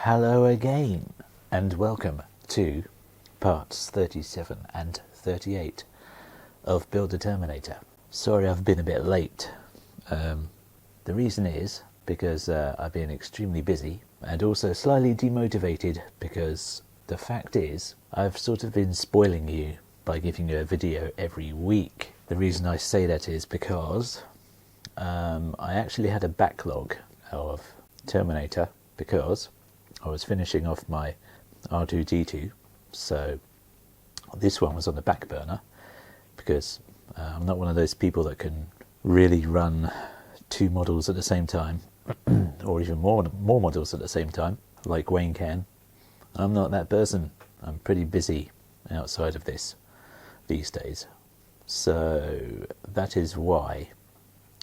Hello again, and welcome to parts 37 and 38 of Build a Terminator. Sorry I've been a bit late. The reason is because I've been extremely busy and also slightly demotivated because the fact is I've sort of been spoiling you by giving you a video every week. The reason I say that is because I actually had a backlog of Terminator because I was finishing off my R2-D2, so this one was on the back burner because I'm not one of those people that can really run two models at the same time or even more models at the same time like Wayne can. I'm not that person. I'm pretty busy outside of this these days, so that is why.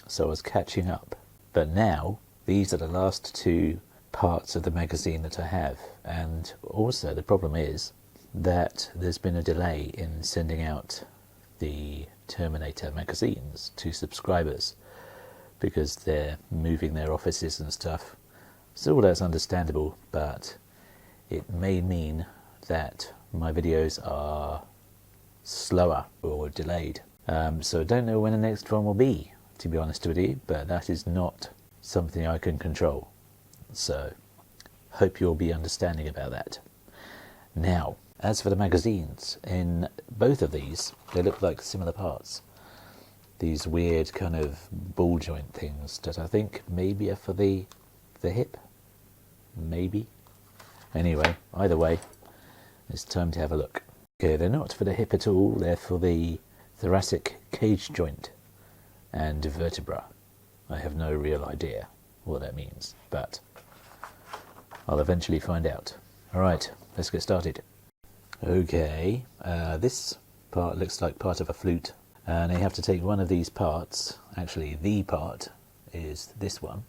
So I was catching up, but now these are the last two parts of the magazine that I have, and also the problem is that there's been a delay in sending out the Terminator magazines to subscribers because they're moving their offices and stuff. So all that's understandable, but it may mean that my videos are slower or delayed. So I don't know when the next one will be, to be honest with you, but that is not something I can control. So, hope you'll be understanding about that. Now, as for the magazines, in both of these, they look like similar parts. These weird kind of ball joint things that I think maybe are for the hip. Maybe. Anyway, either way, it's time to have a look. Okay, they're not for the hip at all, they're for the thoracic cage joint and vertebra. I have no real idea what that means, but I'll eventually find out. Alright, let's get started. Okay, this part looks like part of a flute, and you have to take one of these parts. Actually, the part is this one,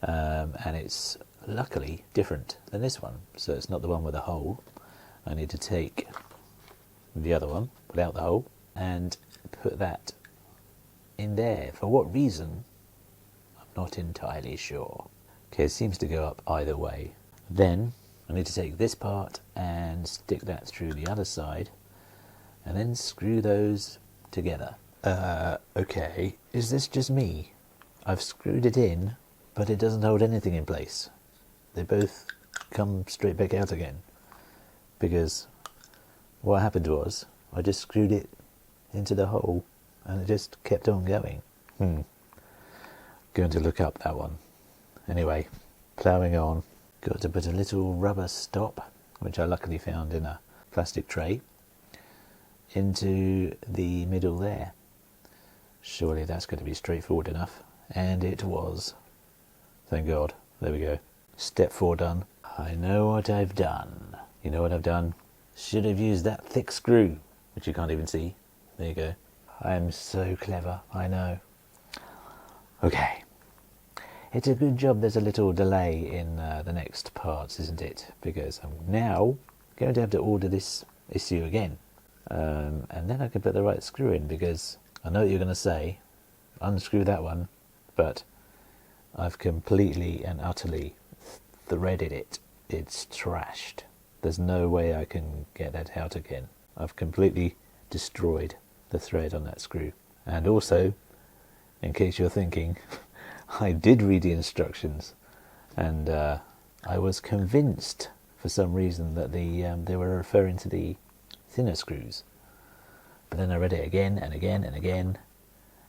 and it's luckily different than this one, so it's not the one with a hole. I need to take the other one without the hole and put that in there. For what reason? I'm not entirely sure. Okay, it seems to go up either way. Then I need to take this part and stick that through the other side and then screw those together. Okay, is this just me? I've screwed it in, but it doesn't hold anything in place. They both come straight back out again because what happened was I just screwed it into the hole and it just kept on going. Going to look up that one. Anyway, ploughing on. Got to put a little rubber stop, which I luckily found in a plastic tray, into the middle there. Surely that's going to be straightforward enough. And it was. Thank God. There we go. Step 4 done. I know what I've done. You know what I've done? Should have used that thick screw, which you can't even see. There you go. I'm so clever, I know. Okay. It's a good job there's a little delay in the next parts, isn't it? Because I'm now going to have to order this issue again. And then I can put the right screw in, because I know what you're going to say. Unscrew that one. But I've completely and utterly threaded it. It's trashed. There's no way I can get that out again. I've completely destroyed the thread on that screw. And also, in case you're thinking, I did read the instructions, and I was convinced for some reason that they were referring to the thinner screws. But then I read it again and again and again,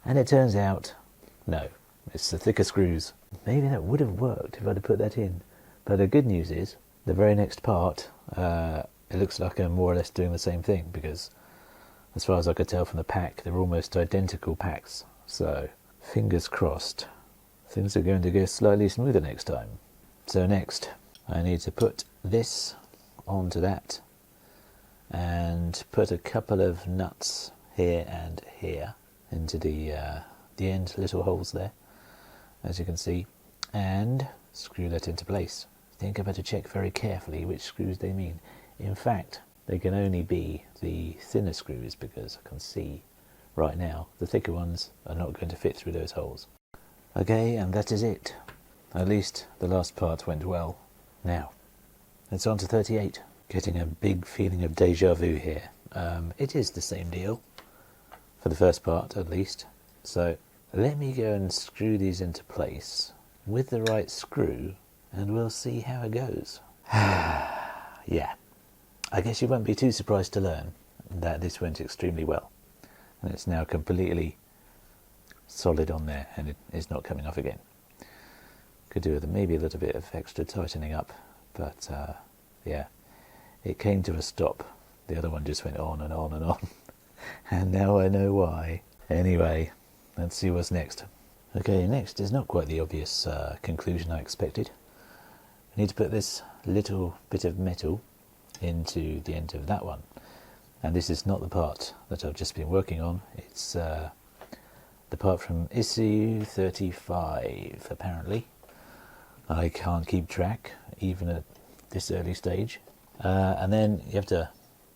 and it turns out, no, it's the thicker screws. Maybe that would have worked if I'd have put that in. But the good news is, the very next part, it looks like I'm more or less doing the same thing, because as far as I could tell from the pack, they're almost identical packs. So, fingers crossed. Things are going to go slightly smoother next time. So next, I need to put this onto that and put a couple of nuts here and here into the end little holes there, as you can see, and screw that into place. I think I better check very carefully which screws they mean. In fact, they can only be the thinner screws, because I can see right now the thicker ones are not going to fit through those holes. Okay, and that is it. At least the last part went well. Now, it's on to 38. Getting a big feeling of deja vu here. It is the same deal, for the first part at least. So let me go and screw these into place with the right screw, and we'll see how it goes. Yeah, I guess you won't be too surprised to learn that this went extremely well. And it's now completely solid on there, and it is not coming off again. Could do with maybe a little bit of extra tightening up, but yeah, it came to a stop. The other one just went on and on and on, and now I know why. Anyway, let's see what's next. Okay, next is not quite the obvious conclusion I expected. I need to put this little bit of metal into the end of that one, and this is not the part that I've just been working on. It's the part from issue 35, apparently. I can't keep track, even at this early stage. And then you have to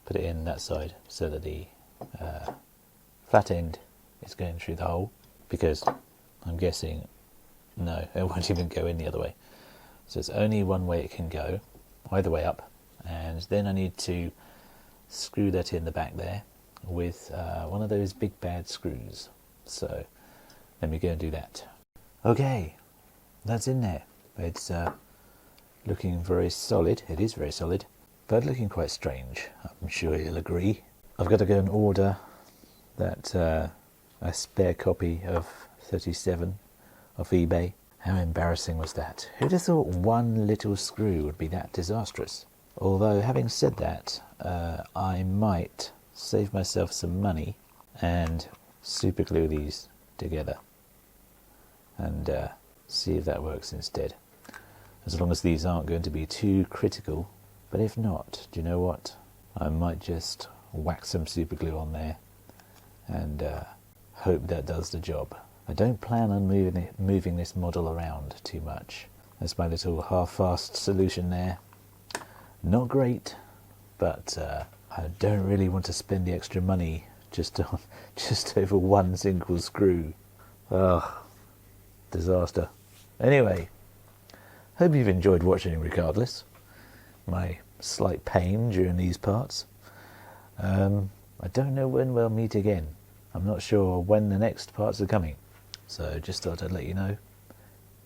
put it in that side so that the flat end is going through the hole, because I'm guessing, no, it won't even go in the other way. So it's only one way it can go, either way up. And then I need to screw that in the back there with one of those big bad screws. So let me go and do that. Okay, that's in there. It's looking very solid. It is very solid, but looking quite strange. I'm sure you'll agree. I've got to go and order that a spare copy of 37 off eBay. How embarrassing was that? Who'd have thought one little screw would be that disastrous? Although, having said that, I might save myself some money and super glue these together and see if that works instead. As long as these aren't going to be too critical. But if not, do you know what? I might just whack some super glue on there and hope that does the job. I don't plan on moving this model around too much. That's my little half-assed solution there. Not great, but I don't really want to spend the extra money just over one single screw. Ugh, disaster. Anyway, hope you've enjoyed watching regardless. My slight pain during these parts. I don't know when we'll meet again. I'm not sure when the next parts are coming. So just thought I'd let you know.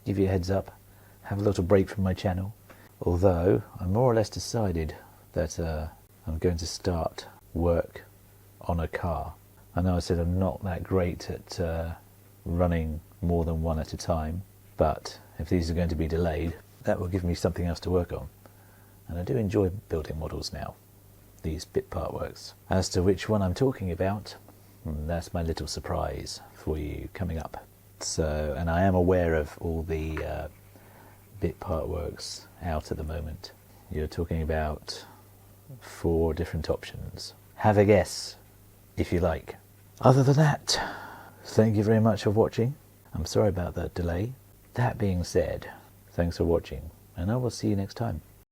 Give you a heads up. Have a little break from my channel. Although I'm more or less decided that I'm going to start work on a car. I know I said I'm not that great at running more than one at a time, but if these are going to be delayed, that will give me something else to work on. And I do enjoy building models now, these bit part works. As to which one I'm talking about, that's my little surprise for you coming up. So, and I am aware of all the bit part works out at the moment. You're talking about 4 different options. Have a guess, if you like. Other than that, thank you very much for watching. I'm sorry about that delay. That being said, thanks for watching, and I will see you next time.